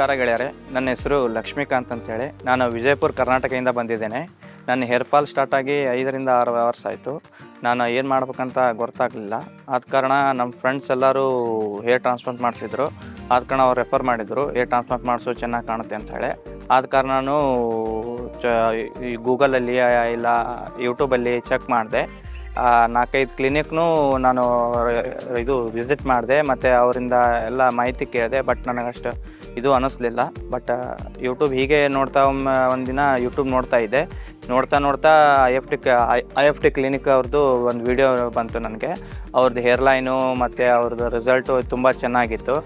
ನಮಸ್ಕಾರ ಗೆಳೆಯರೆ, ನನ್ನ ಹೆಸರು ಲಕ್ಷ್ಮೀಕಾಂತ್ ಅಂತೇಳಿ. ನಾನು ವಿಜಯಪುರ ಕರ್ನಾಟಕದಿಂದ ಬಂದಿದ್ದೇನೆ. ನನ್ನ ಹೇರ್ ಫಾಲ್ ಸ್ಟಾರ್ಟ್ ಆಗಿ 5 ರಿಂದ 6 ವರ್ಷ ಆಯಿತು. ನಾನು ಏನು ಮಾಡ್ಬೇಕಂತ ಗೊತ್ತಾಗಲಿಲ್ಲ. ಆದ ಕಾರಣ ನಮ್ಮ ಫ್ರೆಂಡ್ಸ್ ಎಲ್ಲರೂ ಹೇರ್ ಟ್ರಾನ್ಸ್ಪ್ಲಾಂಟ್ ಮಾಡಿಸಿದ್ರು. ಆದ ಕಾರಣ ಅವ್ರು ರೆಫರ್ ಮಾಡಿದರು, ಹೇರ್ ಟ್ರಾನ್ಸ್ಪ್ಲಾಂಟ್ ಮಾಡಿಸೋ ಚೆನ್ನಾಗಿ ಕಾಣುತ್ತೆ ಅಂಥೇಳಿ. ಆದ ಕಾರಣ ನಾನು ಈ ಗೂಗಲಲ್ಲಿ ಇಲ್ಲ ಯೂಟ್ಯೂಬಲ್ಲಿ ಚೆಕ್ ಮಾಡಿದೆ. 4-5 ಕ್ಲಿನಿಕ್ನೂ ನಾನು ವಿಸಿಟ್ ಮಾಡಿದೆ ಮತ್ತು ಅವರಿಂದ ಎಲ್ಲ ಮಾಹಿತಿ ಕೇಳಿದೆ. ಬಟ್ ನನಗಷ್ಟು ಇದು ಅನ್ನಿಸ್ಲಿಲ್ಲ. ಬಟ್ ಯೂಟ್ಯೂಬ್ ಹೀಗೆ ನೋಡ್ತಾ ಒಂದಿನ ಯೂಟ್ಯೂಬ್ ನೋಡ್ತಾ ಇದ್ದೆ. ನೋಡ್ತಾ ಐ ಎಫ್ ಟಿ ಕ್ಲಿನಿಕ್ ಅವ್ರದ್ದು ಒಂದು ವಿಡಿಯೋ ಬಂತು ನನಗೆ. ಅವ್ರದ್ದು ಹೇರ್ಲೈನು ಮತ್ತು ಅವ್ರದ್ದು ರಿಸಲ್ಟು ತುಂಬ ಚೆನ್ನಾಗಿತ್ತು.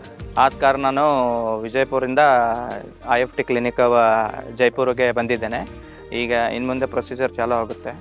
ಆದ ಕಾರಣ ನಾನು ವಿಜಯಪುರಿಂದ ಐ ಎಫ್ ಟಿ ಕ್ಲಿನಿಕ್ ಜೈಪುರಿಗೆ ಬಂದಿದ್ದೇನೆ. ಈಗ ಇನ್ನು ಮುಂದೆ ಪ್ರೊಸೀಜರ್ ಚಾಲೂ ಆಗುತ್ತೆ.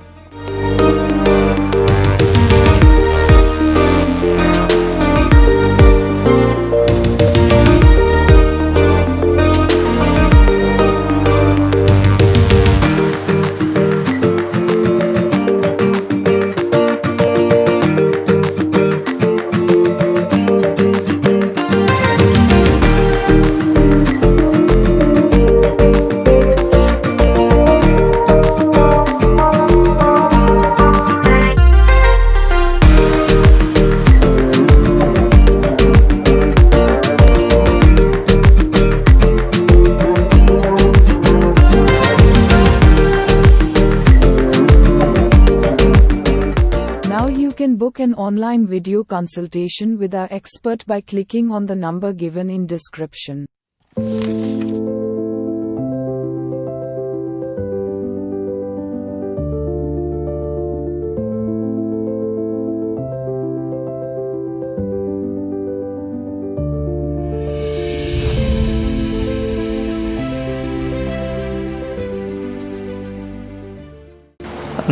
Now you can book an online video consultation with our expert by clicking on the number given in description.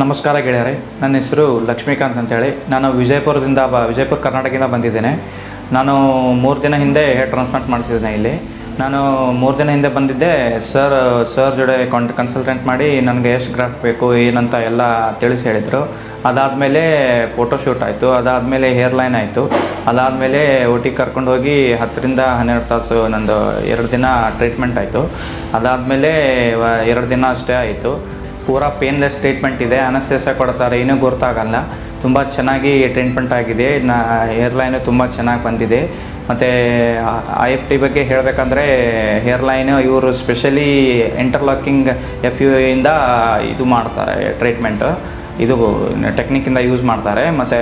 ನಮಸ್ಕಾರ ಗೆಳೆಯರೆ, ನನ್ನ ಹೆಸರು ಲಕ್ಷ್ಮೀಕಾಂತ್ ಅಂತೇಳಿ. ನಾನು ವಿಜಯಪುರ ಕರ್ನಾಟಕದಿಂದ ಬಂದಿದ್ದೇನೆ. ನಾನು 3 ದಿನ ಹಿಂದೆ ಹೇರ್ ಟ್ರಾನ್ಸ್ಪ್ಲಾಂಟ್ ಮಾಡಿಸಿದ್ದೇನೆ. ಇಲ್ಲಿ ನಾನು 3 ದಿನ ಹಿಂದೆ ಬಂದಿದ್ದೆ. ಸರ್ ಜೊತೆ ಕನ್ಸಲ್ಟೆಂಟ್ ಮಾಡಿ ನನಗೆ ಎಷ್ಟು ಗ್ರಾಫ್ಟ್ ಬೇಕು ಏನಂತ ಎಲ್ಲ ತಿಳಿಸಿ ಹೇಳಿದರು. ಅದಾದಮೇಲೆ ಫೋಟೋಶೂಟ್ ಆಯಿತು. ಅದಾದಮೇಲೆ ಹೇರ್ಲೈನ್ ಆಯಿತು. ಅದಾದಮೇಲೆ ಊಟಿಗೆ ಕರ್ಕೊಂಡು ಹೋಗಿ 10 ರಿಂದ 12 ತಾಸು ನಂದು 2 ದಿನ ಟ್ರೀಟ್ಮೆಂಟ್ ಆಯಿತು. ಅದಾದಮೇಲೆ 2 ದಿನ ಅಷ್ಟೇ ಆಯಿತು. ಪೂರಾ ಪೇನ್ಲೆಸ್ ಟ್ರೀಟ್ಮೆಂಟ್ ಇದೆ. ಅನಸ್ತೇಸಿಯಾ ಕೊಡ್ತಾರೆ, ಏನೂ ಗೊತ್ತಾಗಲ್ಲ. ತುಂಬ ಚೆನ್ನಾಗಿ ಟ್ರೀಟ್ಮೆಂಟ್ ಆಗಿದೆ. ಹೇರ್ಲೈನು ತುಂಬ ಚೆನ್ನಾಗಿ ಬಂದಿದೆ. ಮತ್ತು ಐ ಎಫ್ ಟಿ ಬಗ್ಗೆ ಹೇಳಬೇಕಂದ್ರೆ ಹೇರ್ಲೈನು ಇವರು ಸ್ಪೆಷಲಿ ಇಂಟರ್ಲಾಕಿಂಗ್ ಇಂದ ಇದು ಮಾಡ್ತಾರೆ. ಟ್ರೀಟ್ಮೆಂಟು ಇದು ಟೆಕ್ನಿಕ್ಕಿಂದ ಯೂಸ್ ಮಾಡ್ತಾರೆ. ಮತ್ತು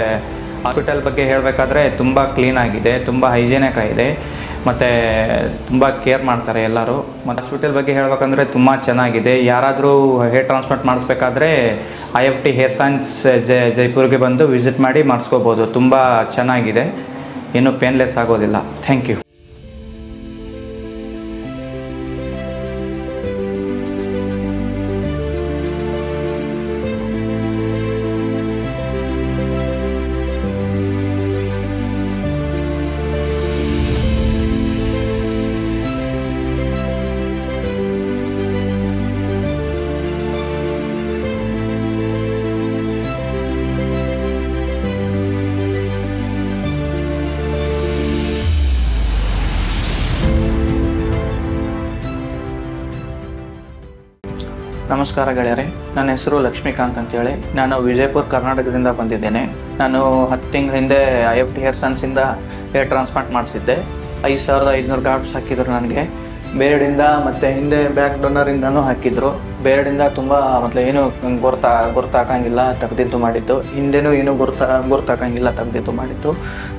ಹಾಸ್ಪಿಟಲ್ ಬಗ್ಗೆ ಹೇಳಬೇಕಾದ್ರೆ ತುಂಬ ಕ್ಲೀನಾಗಿದೆ, ತುಂಬ ಹೈಜೆನಿಕ್ ಆಗಿದೆ ಮತ್ತು ತುಂಬ ಕೇರ್ ಮಾಡ್ತಾರೆ ಎಲ್ಲರೂ. ಮತ್ತು ಹಾಸ್ಪಿಟಲ್ ಬಗ್ಗೆ ಹೇಳಬೇಕಂದ್ರೆ ತುಂಬ ಚೆನ್ನಾಗಿದೆ. ಯಾರಾದರೂ ಹೇರ್ ಟ್ರಾನ್ಸ್ಪ್ಲಾಂಟ್ ಮಾಡಿಸ್ಬೇಕಾದ್ರೆ I F T hair science ಜೈಪುರ್ಗೆ ಬಂದು ವಿಸಿಟ್ ಮಾಡಿ ಮಾಡಿಸ್ಕೋಬೋದು. ತುಂಬ ಚೆನ್ನಾಗಿದೆ, ಏನೂ ಪೇನ್ಲೆಸ್ ಆಗೋದಿಲ್ಲ. Thank you. ನಮಸ್ಕಾರ ಗೆಳೆಯರೆ, ನನ್ನ ಹೆಸರು ಲಕ್ಷ್ಮೀಕಾಂತ್ ಅಂತೇಳಿ. ನಾನು ವಿಜಯಪುರ ಕರ್ನಾಟಕದಿಂದ ಬಂದಿದ್ದೇನೆ. ನಾನು 10 ತಿಂಗಳ ಹಿಂದೆ ಐ ಎಫ್ ಟಿ ಹೇರ್ ಸೈನ್ಸಿಂದ ಹೇರ್ ಟ್ರಾನ್ಸ್ಪ್ಲಾಂಟ್ ಮಾಡಿಸಿದ್ದೆ. 5500 ಗ್ರಾಫ್ಟ್ಸ್ ಹಾಕಿದ್ರು ನನಗೆ ಬೇರೆಡಿಂದ. ಮತ್ತು ಹಿಂದೆ ಬ್ಯಾಕ್ ಡೋನರಿಂದನೂ ಹಾಕಿದ್ರು. ಬೇರೆಡಿಂದ ತುಂಬ ಏನು ಗುರ್ತಾಕಂಗಿಲ್ಲ, ತೆಗೆದಿದ್ದು ಮಾಡಿದ್ದು. ಹಿಂದೆನೂ ಏನೂ ಗುರ್ತಾಕಂಗಿಲ್ಲ, ತೆಗೆದಿದ್ದು ಮಾಡಿದ್ದು.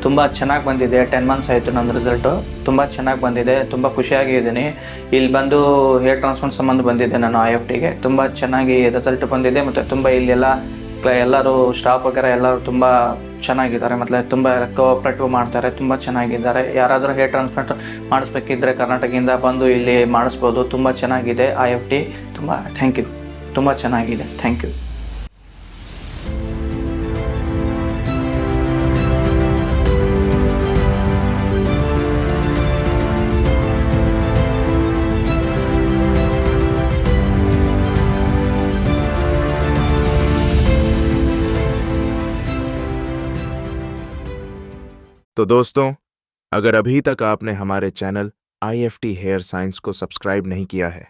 ತುಂಬ ಚೆನ್ನಾಗಿ ಬಂದಿದೆ. 10 ಮಂತ್ಸ್ ಆಯಿತು ನನ್ನ ರಿಸಲ್ಟು. ತುಂಬ ಚೆನ್ನಾಗಿ ಬಂದಿದೆ. ತುಂಬ ಖುಷಿಯಾಗಿದ್ದೀನಿ. ಇಲ್ಲಿ ಬಂದು ಹೇರ್ ಟ್ರಾನ್ಸ್ಪ್ಲಾಂಟ್ ಸಂಬಂಧ ಬಂದಿದ್ದೆ ನಾನು ಐ ಎಫ್ ಟಿಗೆ. ತುಂಬ ಚೆನ್ನಾಗಿ ರಿಸಲ್ಟ್ ಬಂದಿದೆ. ಮತ್ತು ತುಂಬ ಇಲ್ಲೆಲ್ಲ ಎಲ್ಲರೂ ಸ್ಟಾಫ್ ವಗೇರೆ ಎಲ್ಲರೂ ತುಂಬ ಚೆನ್ನಾಗಿದ್ದಾರೆ. ಮತ್ತು ತುಂಬ ಕೋಆಪ್ರೇಟಿವ್ ಮಾಡ್ತಾರೆ, ತುಂಬ ಚೆನ್ನಾಗಿದ್ದಾರೆ. ಯಾರಾದರೂ ಹೇರ್ ಟ್ರಾನ್ಸ್ಪ್ಲಾಂಟ್ ಮಾಡಿಸ್ಬೇಕಿದ್ರೆ ಕರ್ನಾಟಕದಿಂದ ಬಂದು ಇಲ್ಲಿ ಮಾಡಿಸ್ಬೋದು. ತುಂಬ ಚೆನ್ನಾಗಿದೆ ಐ ಎಫ್ ಟಿ. ತುಂಬ ಥ್ಯಾಂಕ್ ಯು. ತುಂಬ ಚೆನ್ನಾಗಿದೆ. Thank you. तो दोस्तों, अगर अभी तक आपने हमारे चैनल IFT हेयर साइंस को सब्सक्राइब नहीं किया है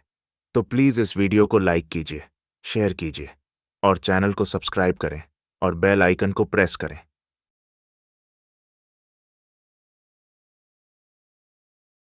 तो प्लीज़ इस वीडियो को लाइक कीजिए, शेयर कीजिए और चैनल को सब्सक्राइब करें और बेल आइकन को प्रेस करें।